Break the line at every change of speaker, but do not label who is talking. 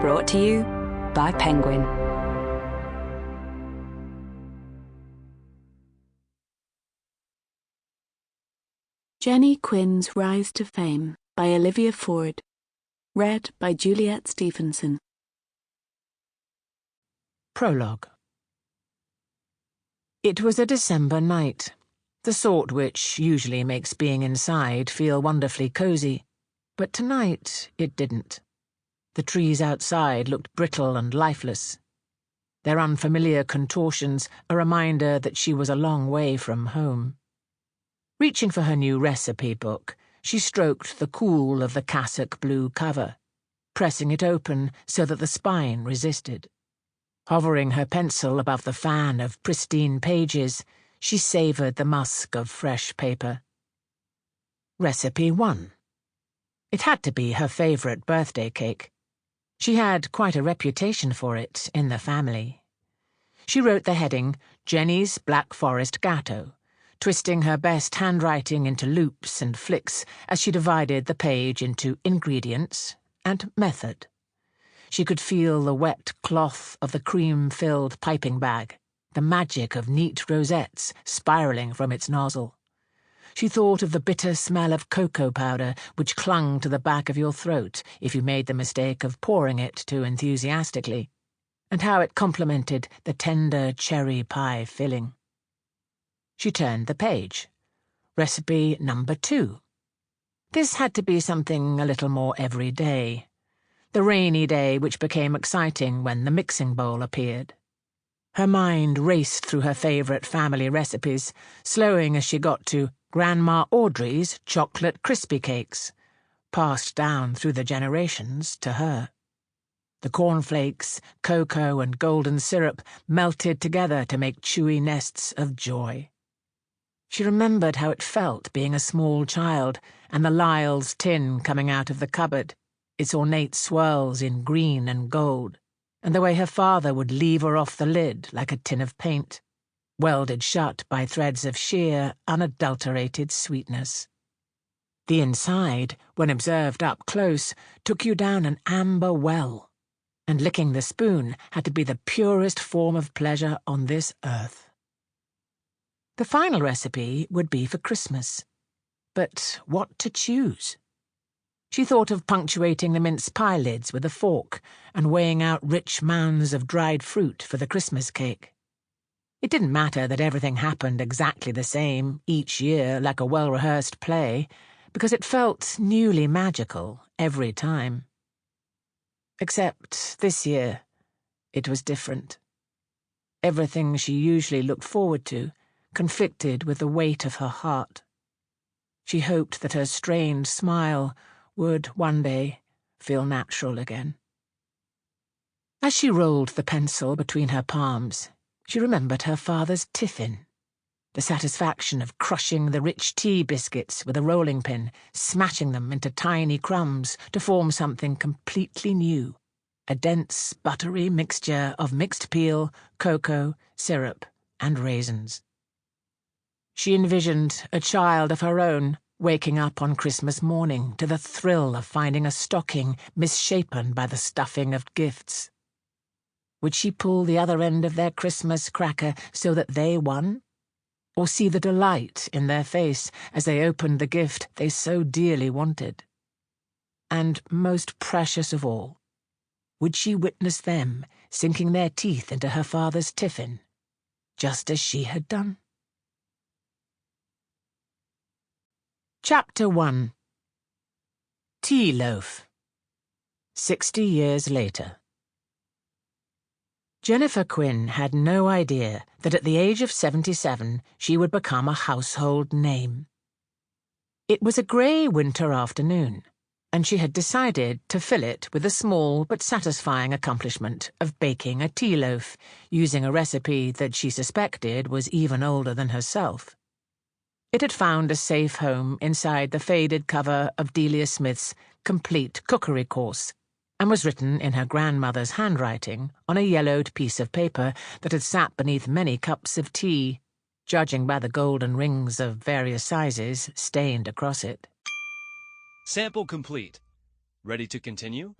Brought to you by Penguin.
Jenny Quinn's Rise to Fame by Olivia Ford. Read by Juliet Stevenson.
Prologue. It was a December night, the sort which usually makes being inside feel wonderfully cosy, but tonight it didn't. The trees outside looked brittle and lifeless, their unfamiliar contortions a reminder that she was a long way from home. Reaching for her new recipe book, she stroked the cool of the cassock blue cover, pressing it open so that the spine resisted. Hovering her pencil above the fan of pristine pages, she savoured the musk of fresh paper. Recipe 1. It had to be her favourite birthday cake. She had quite a reputation for it in the family. She wrote the heading, Jenny's Black Forest Gatto, twisting her best handwriting into loops and flicks as she divided the page into ingredients and method. She could feel the wet cloth of the cream-filled piping bag, the magic of neat rosettes spiralling from its nozzle. She thought of the bitter smell of cocoa powder which clung to the back of your throat if you made the mistake of pouring it too enthusiastically, and how it complemented the tender cherry pie filling. She turned the page. Recipe number 2. This had to be something a little more everyday. The rainy day which became exciting when the mixing bowl appeared. Her mind raced through her favourite family recipes, slowing as she got to Grandma Audrey's chocolate crispy cakes, passed down through the generations to her. The cornflakes, cocoa, and golden syrup melted together to make chewy nests of joy. She remembered how it felt being a small child and the Lyle's tin coming out of the cupboard, its ornate swirls in green and gold, and the way her father would lever off the lid like a tin of paint, welded shut by threads of sheer, unadulterated sweetness. The inside, when observed up close, took you down an amber well, and licking the spoon had to be the purest form of pleasure on this earth. The final recipe would be for Christmas. But what to choose? She thought of punctuating the mince pie lids with a fork and weighing out rich mounds of dried fruit for the Christmas cake. It didn't matter that everything happened exactly the same each year like a well-rehearsed play, because it felt newly magical every time. Except this year, it was different. Everything she usually looked forward to conflicted with the weight of her heart. She hoped that her strained smile would, one day, feel natural again. As she rolled the pencil between her palms, she remembered her father's tiffin, the satisfaction of crushing the rich tea biscuits with a rolling pin, smashing them into tiny crumbs to form something completely new, a dense, buttery mixture of mixed peel, cocoa, syrup, and raisins. She envisioned a child of her own waking up on Christmas morning to the thrill of finding a stocking misshapen by the stuffing of gifts. Would she pull the other end of their Christmas cracker so that they won? Or see the delight in their face as they opened the gift they so dearly wanted? And most precious of all, would she witness them sinking their teeth into her father's tiffin, just as she had done? Chapter 1. Tea Loaf. 60 years later. Jennifer Quinn had no idea that at the age of 77 she would become a household name. It was a grey winter afternoon, and she had decided to fill it with the small but satisfying accomplishment of baking a tea loaf, using a recipe that she suspected was even older than herself. It had found a safe home inside the faded cover of Delia Smith's Complete Cookery Course, and was written in her grandmother's handwriting on a yellowed piece of paper that had sat beneath many cups of tea, judging by the golden rings of various sizes stained across it.
Sample complete. Ready to continue?